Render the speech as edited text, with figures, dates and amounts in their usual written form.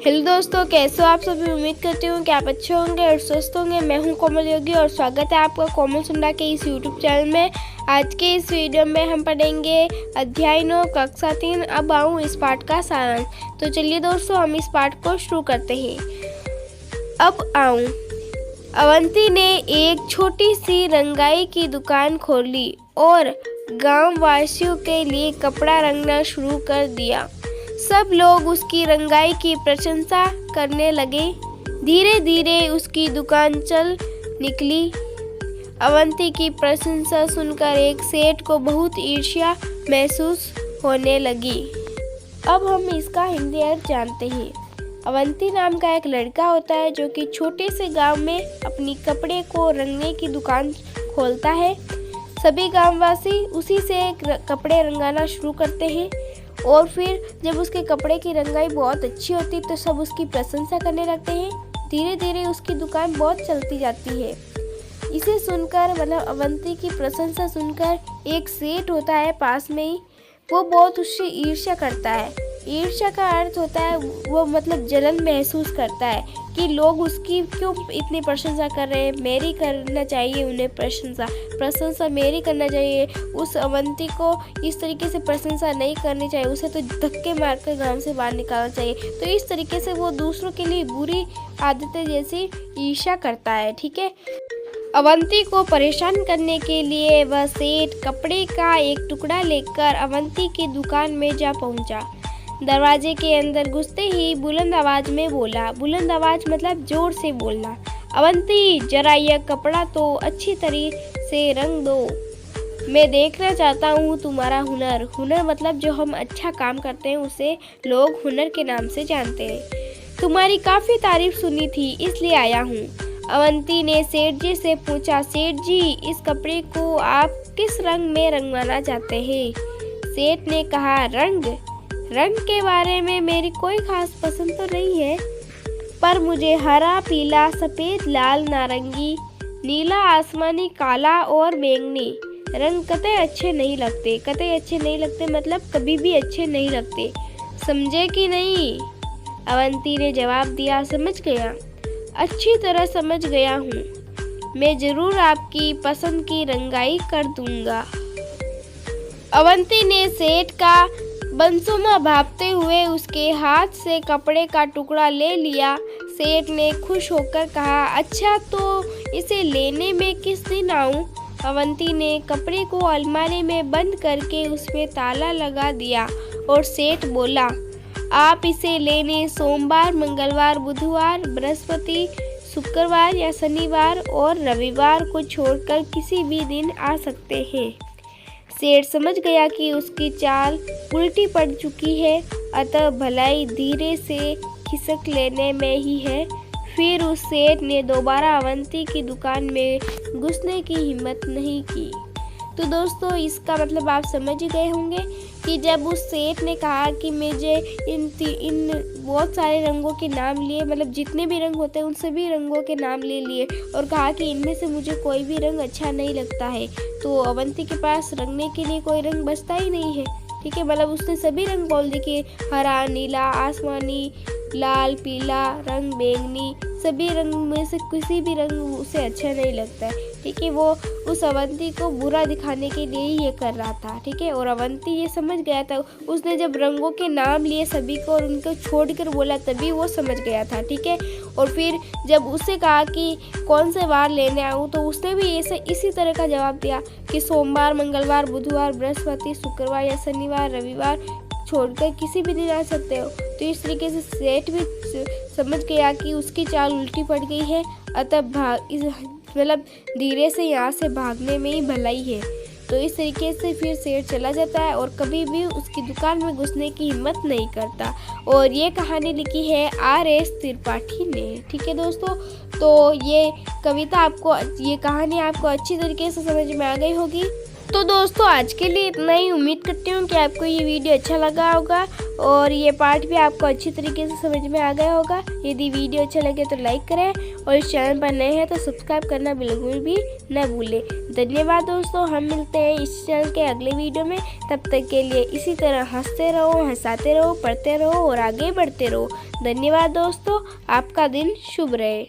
Hello दोस्तों, कैसे हो आप सभी। उम्मीद करती हूँ कि आप अच्छे होंगे और स्वस्थ होंगे। मैं हूँ कोमल योगी और स्वागत है आपका कोमल सुंडा के इस यूट्यूब चैनल में। आज के इस वीडियो में हम पढ़ेंगे अध्याय 9 कक्षा 3 अब आऊँ इस पाठ का सारांश। तो चलिए दोस्तों, हम इस पाठ को शुरू करते हैं। अब आऊँ। अवंती ने एक छोटी सी रंगाई की दुकान खोली और गांव वासियों के लिए कपड़ा रंगना शुरू कर दिया। सब लोग उसकी रंगाई की प्रशंसा करने लगे। धीरे धीरे उसकी दुकान चल निकली। अवंती की प्रशंसा सुनकर एक सेठ को बहुत ईर्ष्या महसूस होने लगी। अब हम इसका हिंदी अर्थ जानते हैं। अवंती नाम का एक लड़का होता है जो कि छोटे से गांव में अपनी कपड़े को रंगने की दुकान खोलता है। सभी गांववासी उसी से कपड़े रंगाना शुरू करते हैं और फिर जब उसके कपड़े की रंगाई बहुत अच्छी होती है तो सब उसकी प्रशंसा करने लगते हैं। धीरे धीरे उसकी दुकान बहुत चलती जाती है। इसे सुनकर मतलब अवंती की प्रशंसा सुनकर एक सेठ होता है पास में ही, वो बहुत उससे ईर्ष्या करता है। ईर्ष्या का अर्थ होता है वो मतलब जलन महसूस करता है कि लोग उसकी क्यों इतनी प्रशंसा कर रहे हैं, मेरी करना चाहिए उन्हें प्रशंसा मेरी करना चाहिए। उस अवंती को इस तरीके से प्रशंसा नहीं करनी चाहिए, उसे तो धक्के मारकर गांव से बाहर निकालना चाहिए। तो इस तरीके से वो दूसरों के लिए बुरी आदतें जैसी ईर्ष्या करता है। ठीक है। अवंती को परेशान करने के लिए वह सेठ कपड़े का एक टुकड़ा लेकर अवंती की दुकान में जा पहुंचा। दरवाजे के अंदर घुसते ही बुलंद आवाज में बोला। बुलंद आवाज मतलब जोर से बोलना। अवंती, जरा यह कपड़ा तो अच्छी तरह से रंग दो। मैं देखना चाहता हूँ तुम्हारा हुनर। हुनर मतलब जो हम अच्छा काम करते हैं उसे लोग हुनर के नाम से जानते हैं। तुम्हारी काफी तारीफ सुनी थी इसलिए आया हूँ। अवंती ने सेठ जी से पूछा, सेठ जी, इस कपड़े को आप किस रंग में रंगवाना चाहते हैं? सेठ ने कहा, रंग के बारे में मेरी कोई खास पसंद तो नहीं है, पर मुझे हरा, पीला, सफेद, लाल, नारंगी, नीला, आसमानी, काला और बैंगनी रंग कतई अच्छे नहीं लगते। कतई अच्छे नहीं लगते मतलब कभी भी अच्छे नहीं लगते, समझे कि नहीं? अवंती ने जवाब दिया, समझ गया, अच्छी तरह समझ गया हूँ। मैं जरूर आपकी पसंद की रंगाई कर दूंगा। अवंती ने सेठ का बंसुमा भापते हुए उसके हाथ से कपड़े का टुकड़ा ले लिया। सेठ ने खुश होकर कहा, अच्छा तो इसे लेने में किस दिन आऊं? अवंती ने कपड़े को अलमारी में बंद करके उसमें ताला लगा दिया और सेठ बोला, आप इसे लेने सोमवार, मंगलवार, बुधवार, बृहस्पति, शुक्रवार या शनिवार और रविवार को छोड़कर किसी भी दिन आ सकते हैं। सेठ समझ गया कि उसकी चाल उल्टी पड़ चुकी है, अतः भलाई धीरे से खिसक लेने में ही है। फिर उस सेठ ने दोबारा अवंती की दुकान में घुसने की हिम्मत नहीं की। तो दोस्तों, इसका मतलब आप समझ ही गए होंगे कि जब उस सेठ ने कहा कि मुझे इन बहुत सारे रंगों के नाम लिए, मतलब जितने भी रंग होते हैं उन सभी रंगों के नाम ले लिए और कहा कि इनमें से मुझे कोई भी रंग अच्छा नहीं लगता है, तो अवंती के पास रंगने के लिए कोई रंग बचता ही नहीं है। ठीक है, मतलब उसने सभी रंग बोल दिए कि हरा, नीला, आसमानी, लाल, पीला, रंग बैंगनी, सभी रंग में से किसी भी रंग उसे अच्छा नहीं लगता है। ठीक है, वो उस अवंती को बुरा दिखाने के लिए ही ये कर रहा था। ठीक है, और अवंती ये समझ गया था। उसने जब रंगों के नाम लिए सभी को और उनको छोड़कर बोला तभी वो समझ गया था। ठीक है, और फिर जब उससे कहा कि कौन से वार लेने आऊँ तो उसने भी इसी तरह का जवाब दिया कि सोमवार, मंगलवार, बुधवार, बृहस्पति, शुक्रवार या शनिवार, रविवार छोड़कर किसी भी दिन आ सकते हो। तो इस तरीके से सेठ भी समझ गया कि उसकी चाल उल्टी पड़ गई है, अतः मतलब धीरे से यहाँ से भागने में ही भलाई है। तो इस तरीके से फिर सेठ चला जाता है और कभी भी उसकी दुकान में घुसने की हिम्मत नहीं करता। और ये कहानी लिखी है R.S. त्रिपाठी ने। ठीक है दोस्तों, तो ये कहानी आपको अच्छी तरीके से समझ में आ गई होगी। तो दोस्तों आज के लिए इतना ही। उम्मीद करती हूँ कि आपको ये वीडियो अच्छा लगा होगा और ये पार्ट भी आपको अच्छी तरीके से समझ में आ गया होगा। यदि वीडियो अच्छा लगे तो लाइक करें और इस चैनल पर नए हैं तो सब्सक्राइब करना बिल्कुल भी न भूलें। धन्यवाद दोस्तों, हम मिलते हैं इस चैनल के अगले वीडियो में। तब तक के लिए इसी तरह हंसते रहो, हंसाते रहो, पढ़ते रहो और आगे बढ़ते रहो। धन्यवाद दोस्तों, आपका दिन शुभ रहे।